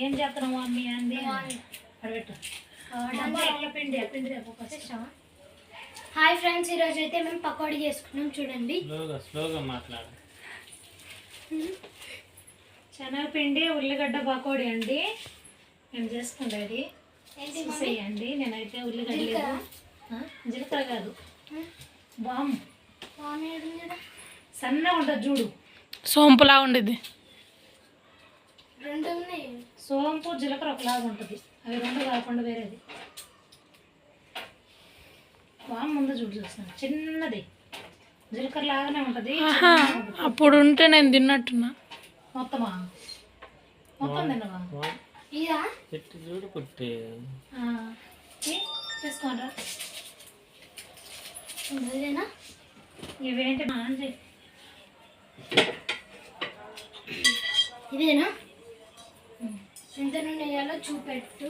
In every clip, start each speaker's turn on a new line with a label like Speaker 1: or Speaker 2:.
Speaker 1: ఏం చేస్తున్నావు మమ్మీ అంది అడబెట్టు పిండి
Speaker 2: హాయ్ ఫ్రెండ్స్, ఈరోజు అయితే మేము పకోడీ చేసుకున్నాం. చూడండి,
Speaker 1: స్లోగా మాట్లాడు. శనగపిండి ఉల్లిగడ్డ పకోడీ అండి మేము చేసుకుండేది. చూసేయండి, నేనైతే ఉల్లిగడ్డ లేదు, జీలకర్ర కాదు, బామ్ సన్నగా ఉంటుంది చూడు,
Speaker 3: సోంపులా ఉండేది.
Speaker 2: రెండు ఉన్నాయి,
Speaker 1: సోంపు జీలకర్ర ఒకలాగా ఉంటుంది, అవి రెండు కాకుండా వేరేది. బామ్ ముందు చూడు, చూస్తాను చిన్నది జీలకర్ర లాగానే ఉంటుంది.
Speaker 3: అప్పుడు ఉంటే నేను తిన్నట్టున్నా.
Speaker 1: మొత్తమా? మొత్తం తిన్నవా?
Speaker 4: చూడు పుట్టి
Speaker 1: తీసుకోండి.
Speaker 2: ఇదేనా?
Speaker 1: ఇవేంటి
Speaker 2: ఇదేనా? ఎంత నూనె వేయాలో చూపెట్టు.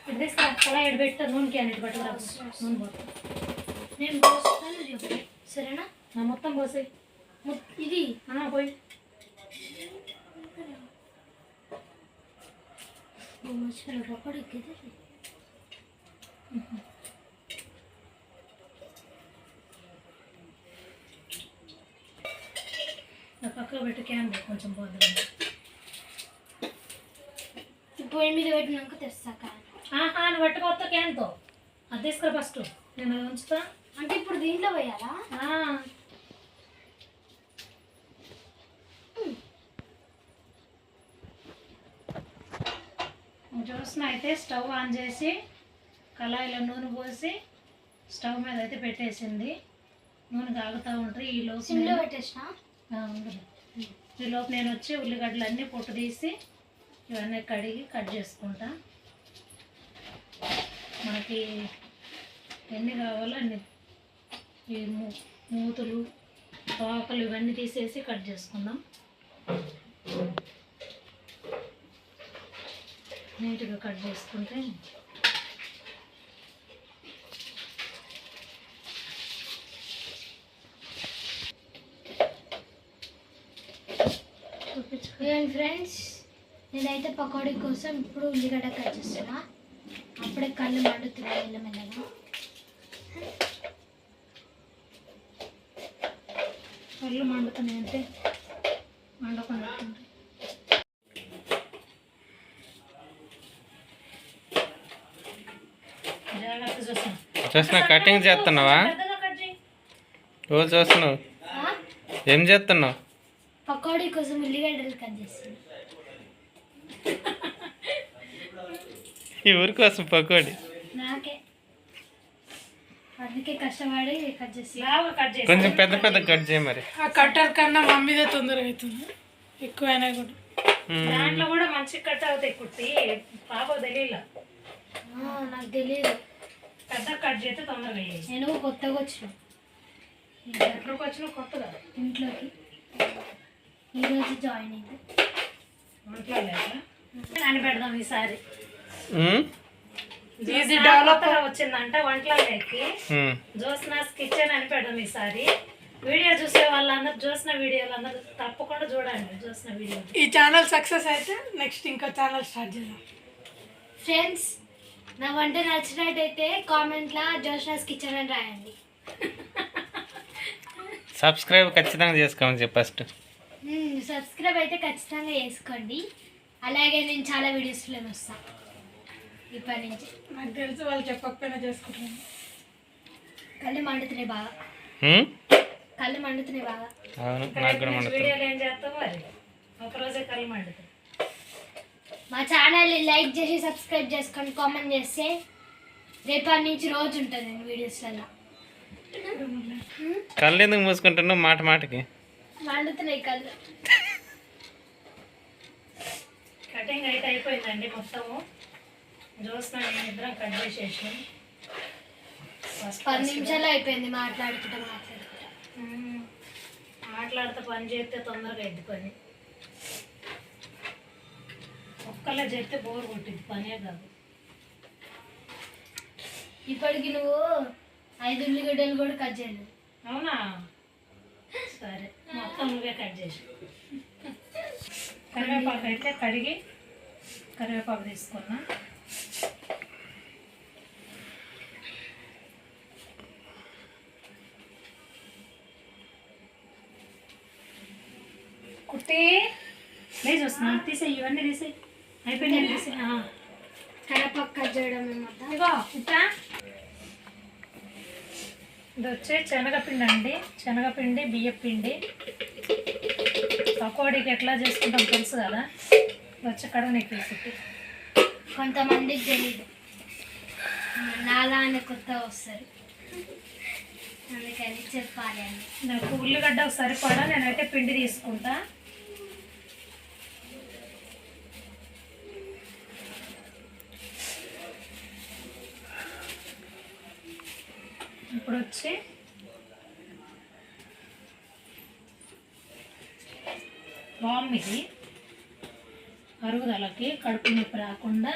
Speaker 1: ఇది తీసుకురా, అలా ఎడబెట్టు, నూనెకి అన్నిటి పట్టుకురా. నూనె పోతా
Speaker 2: నేను పోస్తాను, చెప్పు సరేనా?
Speaker 1: మొత్తం పోసి
Speaker 2: ఇది
Speaker 1: పోయి
Speaker 2: పకోడీ ఎక్కితే
Speaker 1: పక్కకు పెట్టి క్యాన్ కొంచెం పోద్దాం.
Speaker 2: పొయ్యి మీద పెట్టినాక తెస్తాక
Speaker 1: నువ్వు పెట్టుకోవద్దు క్యాన్తో, అది తీసుకురా ఫస్ట్, నేను అది ఉంచుతా.
Speaker 2: అంటే ఇప్పుడు దీంట్లో పోయాలా?
Speaker 1: జ్యూస్ని అయితే స్టవ్ ఆన్ చేసి కళాయిలో నూనె పోసి స్టవ్ మీద అయితే పెట్టేసింది. నూనె కాగుతూ ఉంటుంది.
Speaker 2: సిమ్లో పెట్టేసిన
Speaker 1: ఈ లోపు నేను వచ్చి ఉల్లిగడ్డలు అన్నీ పొట్టు తీసి ఇవన్నీ కడిగి కట్ చేసుకుంటా. మనకి ఎన్ని కావాలో అన్ని, ఈ మూతులు తోకలు ఇవన్నీ తీసేసి కట్ చేసుకుందాం. నీట్గా కట్ చేసుకుంటే
Speaker 2: ఫ్రెండ్స్, నేనైతే పకోడీ కోసం ఇప్పుడు ఉల్లిగడ్డ కట్ చేస్తున్నా. అప్పుడే కళ్ళు మండుతున్నాయి మెల్లమెల్లగా.
Speaker 1: కళ్ళు మండుతున్నాయి అంటే మండకుండా
Speaker 4: చూస్తున్నా. కటింగ్ చేస్తున్నావా? రోజు చూస్తున్నావు, ఏం చేస్తున్నావు?
Speaker 2: పకోడీ కోసం ఉల్లిగడ్డలు కట్ చేస్తున్నా.
Speaker 4: ఈ ఊరి కోసం పకోడీ
Speaker 2: నాకే, అందుకే కష్టపడి కట్ చేసి
Speaker 4: కొంచెం పెద్ద పెద్ద కట్ చేయి. మరి
Speaker 3: ఆ కట్టర్ కన్నా మమ్మీదే తొందరగా అవుతుంది, ఎక్కువైనా కూడా.
Speaker 1: దాంట్లో కూడా మంచి కట్ అవుతాయి కుట్టి, పాప తెలియలా.
Speaker 2: నాకు తెలియదు,
Speaker 1: పెద్ద కట్ చేస్తే తొందరగా అయ్యాయి.
Speaker 2: నేను కొత్తగా వచ్చిన,
Speaker 1: ఎక్కడికి వచ్చిన కొత్తగా
Speaker 2: ఇంట్లోకి ఈరోజు జాయిన్ అయింది.
Speaker 1: ఒంట్లో లేదా అని పెడదాం ఈసారి. వచ్చిందంట వంటలకి జోస్నాస్ కిచెన్ అని పెడదాం ఈసారి. వీడియో చూసే వాళ్ళందరూ జోస్న వీడియోలు అందరూ తప్పకుండా చూడండి. జోస్న వీడియో
Speaker 3: ఈ ఛానల్ సక్సెస్ అయితే నెక్స్ట్ ఇంకో ఛానల్ స్టార్ట్ చేద్దాం.
Speaker 2: ఫ్రెండ్స్, నా వంట నచ్చినట్టయితే కామెంట్లో జోస్నాస్ కిచెన్ అని రాయండి.
Speaker 4: సబ్స్క్రైబ్ ఖచ్చితంగా చేసుకోమని చెప్పి ఫస్ట్.
Speaker 2: సబ్స్క్రైబ్ అయితే ఖచ్చితంగా చేసుకోండి. అలాగే నేను చాలా వీడియోస్లో వస్తాను ఇప్పటి నుంచి.
Speaker 3: నాకు తెలుసు, వాళ్ళు చెప్పకపోయినా చేసుకుంటున్నాను.
Speaker 2: కళ్ళు మండుతున్నాయి బాగా, కళ్ళు మండుతున్నాయి బాగా.
Speaker 1: వీడియోలు ఏం చేస్తాం మరి, ఒకరోజే కళ్ళు మండుతాయి.
Speaker 2: మా ఛానల్ని లైక్ చేసి సబ్స్క్రైబ్ చేసుకొని కామెంట్ చేస్తే రేపటి నుంచి రోజు ఉంటుంది నేను వీడియోస్లలో.
Speaker 4: కళ్ళు ఎందుకు మూసుకుంటున్నావు మాట మాటకి?
Speaker 2: మండుతున్నాయి కళ్ళు.
Speaker 1: కటింగ్ అయితే అయిపోయిందండి మొత్తము. చూస్తున్నా, నేను ఇద్దరం కట్ చేసేసాం.
Speaker 2: 10 నిమిషాలు అయిపోయింది మాట్లాడుకుంటా
Speaker 1: మాట్లాడుతూ పని చేస్తే తొందరగా అయింది పని. ఒక్కలా చేస్తే బోర్ కొట్టింది, పనే కాదు.
Speaker 2: ఇప్పటికి నువ్వు 5 ఉల్లిగడ్డలు కూడా కట్ చేయలేదు.
Speaker 1: అవునా? సరే, మొత్తం నువ్వే కట్ చేసి కరివేపాకు అయితే కడిగి కరివేపాకు తీసుకున్నా. కుట్టి లేదు చూస్తున్నా, తీసేయి ఇవన్నీ తీసేయి, అయిపోయినాయి తీసేయి.
Speaker 2: కరివేపాకు కట్ చేయడం ఏమవుతా
Speaker 1: ఇగో కుట్టా, ఇది వచ్చి శనగపిండి అండి, శనగపిండి బియ్యపిండి. పకోడీకి ఎట్లా చేసుకుంటాం తెలుసు కదా. ఇది వచ్చి కడగనీకి కుట్టి.
Speaker 2: కొంతమందికి తెలీదు, నాలా అని కొత్త వస్తారు, అందుకని చెప్పాలి అని.
Speaker 1: నాకు ఉల్లిగడ్డ సరిపడా నేనైతే పిండి తీసుకుంటా. ఇప్పుడు వచ్చి వామ్, ఇది అరుగుదలకి కడుపు నొప్పి రాకుండా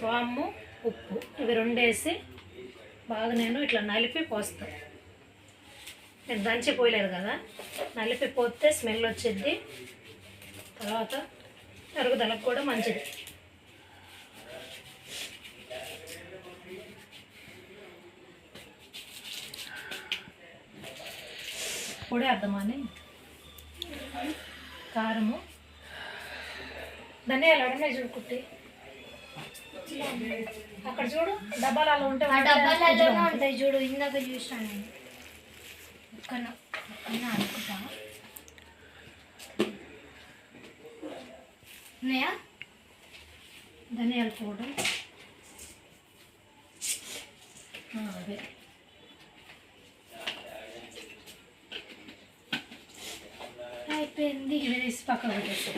Speaker 1: వాము ఉప్పు ఇవి రెండేసి బాగా నేను ఇట్లా నలిపి పోస్తాను. నేను దంచి పోయలేదు కదా, నలిపి పోస్తే స్మెల్ వచ్చింది, తర్వాత అరుగుదలకు కూడా మంచిది. పొడి అర్థమని కారము, ధనియాలు అడమే చూడు కుట్టి, అక్కడ చూడు డబ్బాలలో ఉంటే
Speaker 2: ఆ డబ్బాలలోనే ఉంటాయి చూడు, ఇందాక చూసాను నేను. ఒక్కన అనుకుంటా ఉన్నాయా
Speaker 1: ధనియాల పౌడర్, అదే
Speaker 2: అయిపోయింది.
Speaker 1: ఇవి తీసి పక్కకు పెట్టేసి,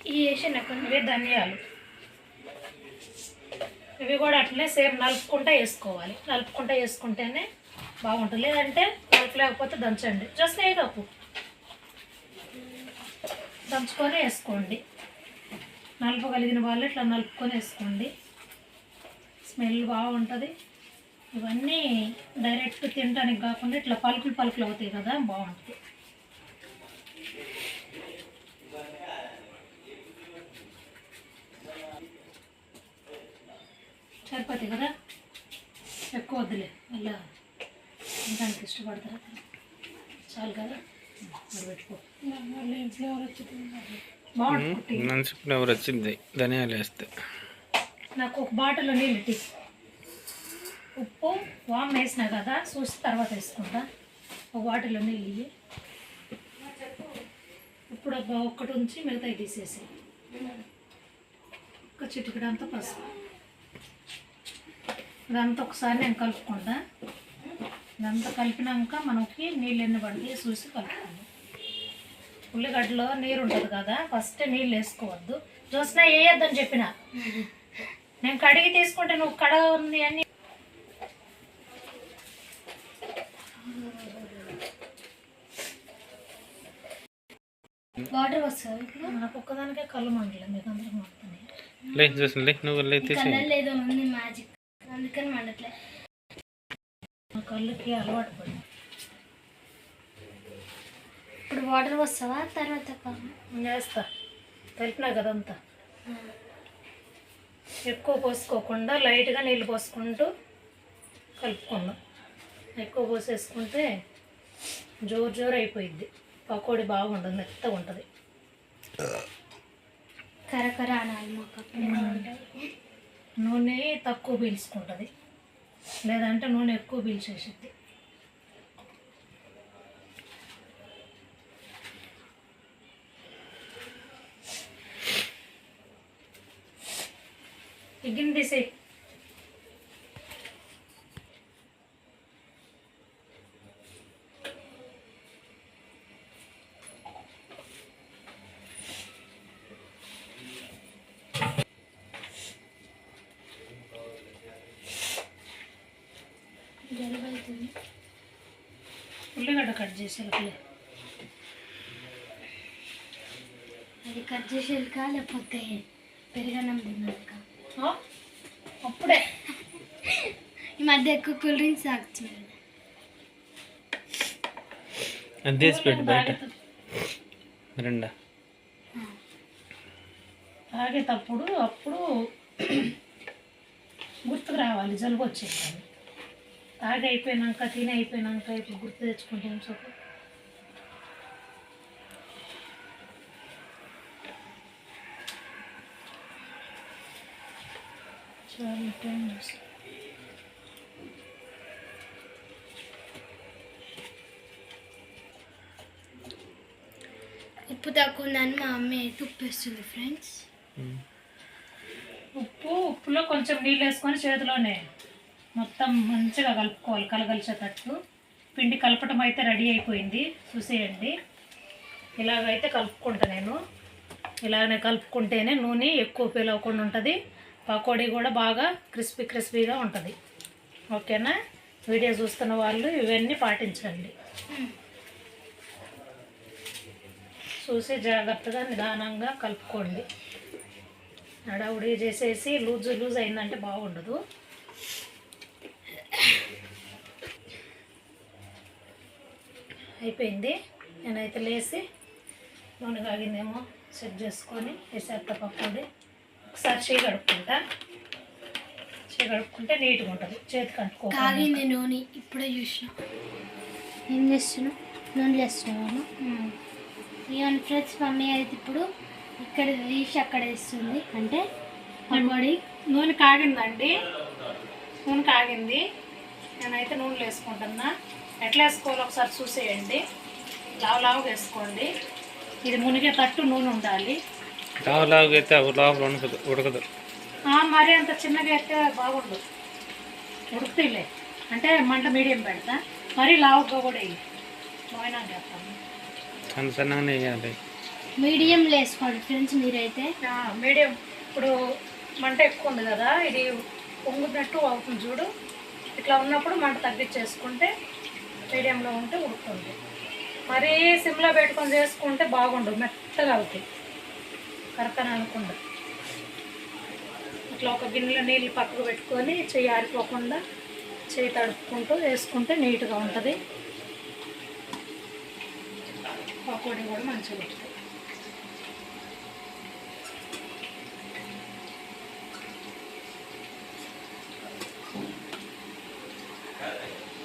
Speaker 2: ఇవి వేసిన
Speaker 1: ఇవి ధనియాలు, ఇవి కూడా అట్లనే సేమ్ నలుపుకుంటూ వేసుకోవాలి. నలుపుకుంటూ వేసుకుంటేనే బాగుంటుంది, లేదంటే నలుపులేకపోతే దంచండి. జస్ట్ ఏ కప్పు దంచుకొని వేసుకోండి. నలుపగలిగిన వాళ్ళు ఇట్లా నలుపుకొని వేసుకోండి, స్మెల్ బాగుంటుంది. ఇవన్నీ డైరెక్ట్ తినడానికి కాకుండా ఇట్లా పలుకులు పలుకులు అవుతాయి కదా, బాగుంటుంది. సరిపోతాయి కదా, ఎక్కువ వద్దులే, మళ్ళీ తినడానికి ఇష్టపడతారా, చాలు కదా, మరి పెట్టుకో.
Speaker 3: ఫ్లేవర్ వచ్చింది.
Speaker 1: బాగుంటుంది.
Speaker 4: మంచి ఫ్లేవర్ వచ్చింది ధనియాలు వేస్తే.
Speaker 1: నాకు ఒక బాటిల్లో నీళ్ళు ఇట్టి, ఉప్పు వామ్ వేసినా కదా, చూసి తర్వాత వేసుకుంటా. ఒక బాటిల్లో నీళ్ళు ఇవి, ఇప్పుడు ఒక్కటి ఉంచి మిగతా తీసేసి, ఒక చిటికడంతా పసుపు, ఇదంతా ఒకసారి నేను కలుపుకుంటా. ఇదంతా కలిపినాక మనకి నీళ్ళు ఎన్ని పడితే చూసి కలుపుకుందాం. ఉల్లిగడ్డలో నీరు ఉంటుంది కదా, ఫస్ట్ నీళ్ళు వేసుకోవద్దు. చూసినా వేయొద్దని చెప్పిన, నేను కడిగి తీసుకుంటే నువ్వు కడగ ఉంది అని.
Speaker 2: వాటర్ వస్తుంది ఇప్పుడు.
Speaker 1: నాకు ఒక్కదానికే కళ్ళు మండలే, మీకు అందరికి మండుతున్నాయి.
Speaker 4: లే చూసి లే, నువ్వు లే తీసి.
Speaker 2: కలర్ ఏదో ఉంది మ్యాజిక్, అందుకని మండట్లే.
Speaker 1: నా కళ్ళుకి అలవాటు పడి.
Speaker 2: ఇప్పుడు వాటర్ వస్తావా తర్వాత
Speaker 1: వేస్తా, కలిపినా కదంతా. ఎక్కువ పోసుకోకుండా లైట్గా నీళ్ళు పోసుకుంటూ కలుపుకున్నాం. ఎక్కువ పోసేసుకుంటే జోరు జోరు అయిపోయిద్ది, పకోడీ బాగుంటుంది, మెత్తగా ఉంటుంది.
Speaker 2: కరకర అనాలి మాకు.
Speaker 1: నూనె తక్కువ పీల్చుకుంటుంది, లేదంటే నూనె ఎక్కువ పీల్చేసిద్ది. ఈ గిన్నె తీసేయి.
Speaker 2: జలుబైతుంది.
Speaker 1: ఉల్లిగడ్డ కట్ చేసి
Speaker 2: అది కట్ చేసేది కా లేకపోతే పెరుగన్నం తిన్నాక?
Speaker 1: అప్పుడే
Speaker 2: ఈ మధ్య ఎక్కువ కూల్ డ్రింక్స్ తాగుతున్నాను.
Speaker 4: అది తీసి పెట్టు బయట రెండా
Speaker 1: తాగేటప్పుడు అప్పుడు గుర్తుకు రావాలి, జలుబు వచ్చేది. తాగి అయిపోయినాక తిని అయిపోయినాక ఇప్పుడు గుర్తు తెచ్చుకుంటే ఏం చెప్పు. చాలా టైం వస్తుంది.
Speaker 2: ఉప్పు తక్కువ ఉందని మా అమ్మ అయితే ఉప్పు వేస్తుంది ఫ్రెండ్స్.
Speaker 1: ఉప్పులో కొంచెం నీళ్ళు వేసుకొని చేతిలోనే మొత్తం మంచిగా కలుపుకోవాలి, కలగలిచేటట్టు. పిండి కలపటం అయితే రెడీ అయిపోయింది, చూసేయండి. ఇలాగైతే కలుపుకుంటా నేను. ఇలాగనే కలుపుకుంటేనే నూనె ఎక్కువ పేలవకుండా ఉంటుంది, పకోడీ కూడా బాగా క్రిస్పీగా ఉంటుంది. ఓకేనా? వీడియో చూస్తున్న వాళ్ళు ఇవన్నీ పాటించండి. చూసి జాగ్రత్తగా నిదానంగా కలుపుకోండి. హడావుడి చేసేసి లూజ్ అయిందంటే బాగుండదు. అయిపోయింది. నేనైతే లేచి నూనె కాగిందేమో సెట్ చేసుకొని వేసేస్తా పకోడీ. ఒకసారి చేయి కడుక్కుంటే నీట్గా ఉంటుంది, చేతికి అంటుకో.
Speaker 2: కాగింది నూనె, ఇప్పుడే చూసిన. ఏం చేస్తున్నావు? నూనె వేస్తున్నాను. ఇవన్నీ ఫ్రెండ్స్ మమ్మీ అయితే ఇప్పుడు ఇక్కడ తీసి అక్కడ వేస్తుంది, అంటే పకోడీ.
Speaker 1: నూనె కాగిందండి, నూనె కాగింది. నేనైతే నూనెలు వేసుకుంటున్నా. ఎట్లా వేసుకోవాలో ఒకసారి చూసేయండి. లావుగా వేసుకోండి. ఇది మునిగేటట్టు నూనె ఉండాలి.
Speaker 4: లావుగా అయితే లోపల ఉడకదు.
Speaker 1: మరి అంత చిన్నగా అయితే బాగుండదు, ఉడుకుతాయిలే. అంటే మంట మీడియం పెడతా, మరీ లావుగా కూడా వేయి. బాగా చేస్తాను,
Speaker 4: సన్నగానే వేయాలి.
Speaker 2: మీడియంలో వేసుకోండి ఫ్రెండ్స్ మీరైతే.
Speaker 1: మీడియం. ఇప్పుడు మంట ఎక్కువ ఉంది కదా, ఇది పొంగునట్టు అవుతుంది చూడు. ఇట్లా ఉన్నప్పుడు మంట తగ్గించేసుకుంటే మీడియంలో ఉంటే ఉడుకుతుంది. మరీ సిమ్లో పెట్టుకొని చేసుకుంటే బాగుండదు, మెత్తగా అవుతాయి. కరెక్ట్ అనుకుండా ఇట్లా ఒక గిన్నెలో నీళ్ళు పక్కకు పెట్టుకొని చెయ్యి ఆరిపోకుండా చెయ్యి తడుపుకుంటూ వేసుకుంటే నీట్గా ఉంటుంది. పకోడీ కూడా మంచిగా ఉంటుంది.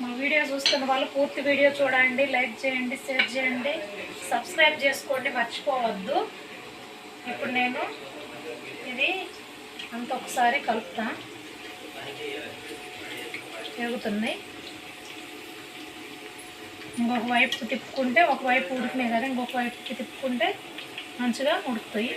Speaker 1: మా వీడియో చూస్తున్న వాళ్ళు పూర్తి వీడియో చూడండి, లైక్ చేయండి, షేర్ చేయండి, సబ్స్క్రైబ్ చేసుకోండి, మర్చిపోవద్దు. ఇప్పుడు నేను ఇది అంత ఒకసారి కలుపుతా. ఎగుతున్నాయి. ఇంకొక వైపు తిప్పుకుంటే, ఒకవైపు ఉడికినాయి కదా, ఇంకొక వైపుకి తిప్పుకుంటే మంచిగా ఉడుకుతాయి.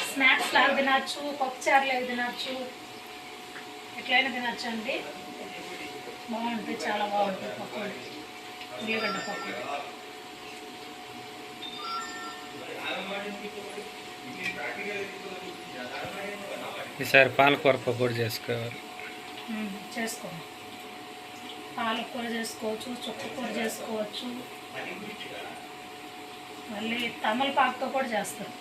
Speaker 1: స్నాక్స్ లాగా తినచ్చు, పప్పుచారు లాగా తినచ్చు, ఎట్లయినా తినచ్చు అండి. బాగుంటుంది, చాలా బాగుంటుంది పకోడీ, ఉల్లిగడ్డ పకోడీ.
Speaker 4: ఈసారి పాలకూర పకోడీ చేసుకోవాలి.
Speaker 1: చేసుకోండి. పాలకూర చేసుకోవచ్చు, చుక్కకూర చేసుకోవచ్చు, మళ్ళీ తమలపాకుతో కూడా చేస్తారు.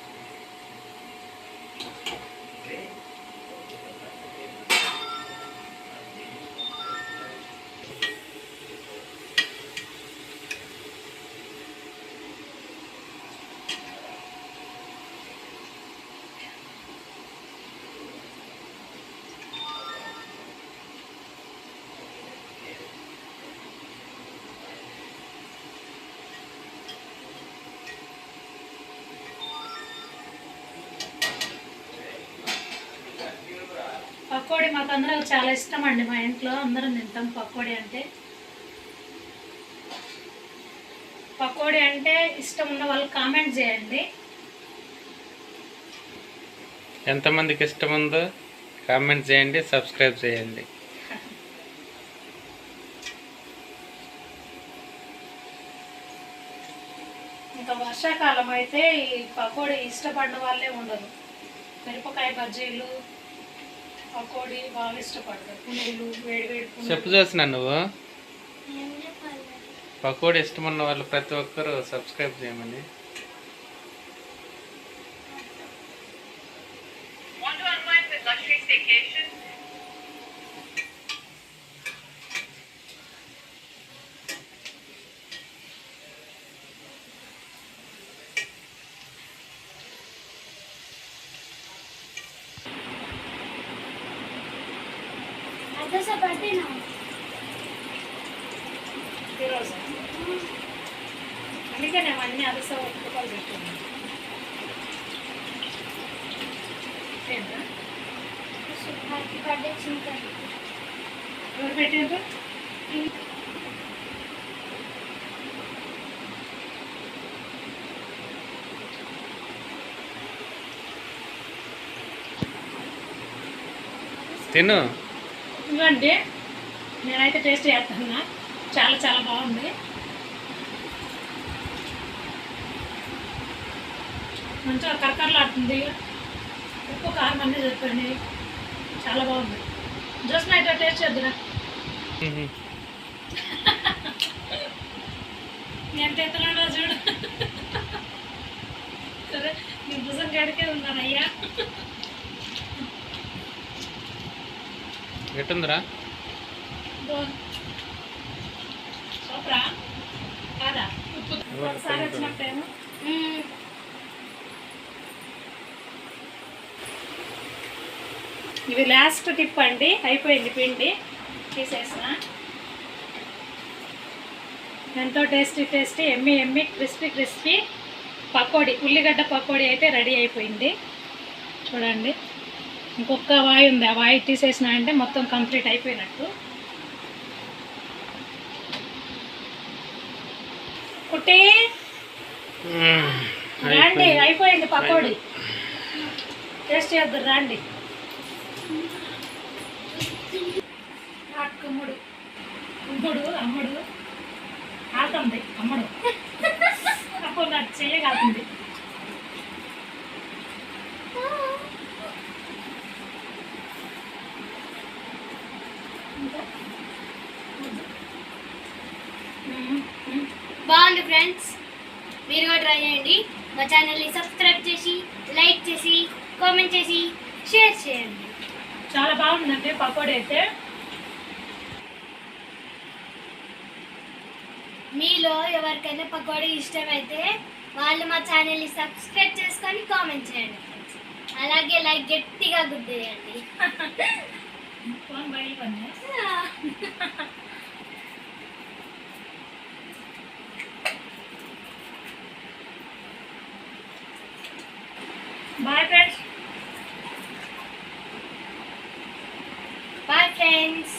Speaker 1: పకోడీ మాకు అందరూ చాలా ఇష్టం అండి. మా ఇంట్లో అందరం తింటాం పకోడీ అంటే. పకోడీ అంటే ఇష్టం ఉన్న వాళ్ళు కామెంట్ చేయండి.
Speaker 4: ఎంతమందికి ఇష్టం ఉందో కామెంట్ చేయండి, సబ్స్క్రైబ్ చేయండి.
Speaker 1: ఇంకా వర్షాకాలం అయితే ఈ పకోడీ ఇష్టపడిన వాళ్ళే ఉండరు. మిరపకాయ బజ్జీలు, పకోడీ బాగా ఇష్టపడతారు. పునుగులు, వేడి
Speaker 4: చెప్పు చూసిన నువ్వు పకోడీ ఇష్టం ఉన్న వాళ్ళు ప్రతి ఒక్కరూ సబ్స్క్రైబ్ చేయమని.
Speaker 2: అదస పట్టినా
Speaker 1: ఈరోజు అందుకే నేను అన్ని అరస రూపాయలు పెట్టుకున్నాను. ఏంటా
Speaker 2: హ్యాపీ బర్త్డే చింతన్.
Speaker 1: ఎవరు పెట్టారు?
Speaker 4: తిను.
Speaker 1: ఇవ్వండి, నేనైతే టేస్ట్ చేస్తున్నా. చాలా చాలా బాగుంది. మంచిగా కరకరలాడుతుంది. ఉప్పు కారం అన్నీ చెప్పండి, చాలా బాగుంది. జస్ట్ నైట్ టేస్ట్ చేద్దురా. ఎంత ఎత్తున్నాడో చూడు. సరే, నీ భుజం గడికే ఉన్నాను అయ్యా.
Speaker 4: ఎట్టుందిరా?
Speaker 1: సూపరా కాదా? ఉప్పు ఒకసారి వచ్చినట్టేమో. ఇది లాస్ట్ టిప్ అండి. అయిపోయింది పిండి, తీసేసిన. ఎంతో టేస్టీ ఎమ్మి క్రిస్పీ పకోడీ, ఉల్లిగడ్డ పకోడీ అయితే రెడీ అయిపోయింది. చూడండి, ఇంకొక వాయి ఉంది. ఆ వాయి తీసేసిన అంటే మొత్తం కంప్లీట్ అయిపోయినట్టు. కుట్టి రండి, అయిపోయింది పకోడీ. టేస్ట్ చేద్దాం రండి. అమ్ముడు కాలుతుంది. అమ్మడు అప్పుడు నాకు చేయగలుగుతుంది.
Speaker 2: బాగుంది ఫ్రెండ్స్, మీరు కూడా ట్రై చేయండి. మా ఛానల్ని సబ్స్క్రైబ్ చేసి, లైక్ చేసి, కామెంట్ చేసి, షేర్ చేయండి.
Speaker 1: చాలా బాగుందండి పకోడీ అయితే.
Speaker 2: మీలో ఎవరికైనా పకోడీ ఇష్టమైతే వాళ్ళు మా ఛానల్ని సబ్స్క్రైబ్ చేసుకొని కామెంట్ చేయండి ఫ్రెండ్స్. అలాగే లైక్ గట్టిగా గుద్దేయండి.
Speaker 1: ఫోన్ బయలు పని. Bye friends.
Speaker 2: Bye friends.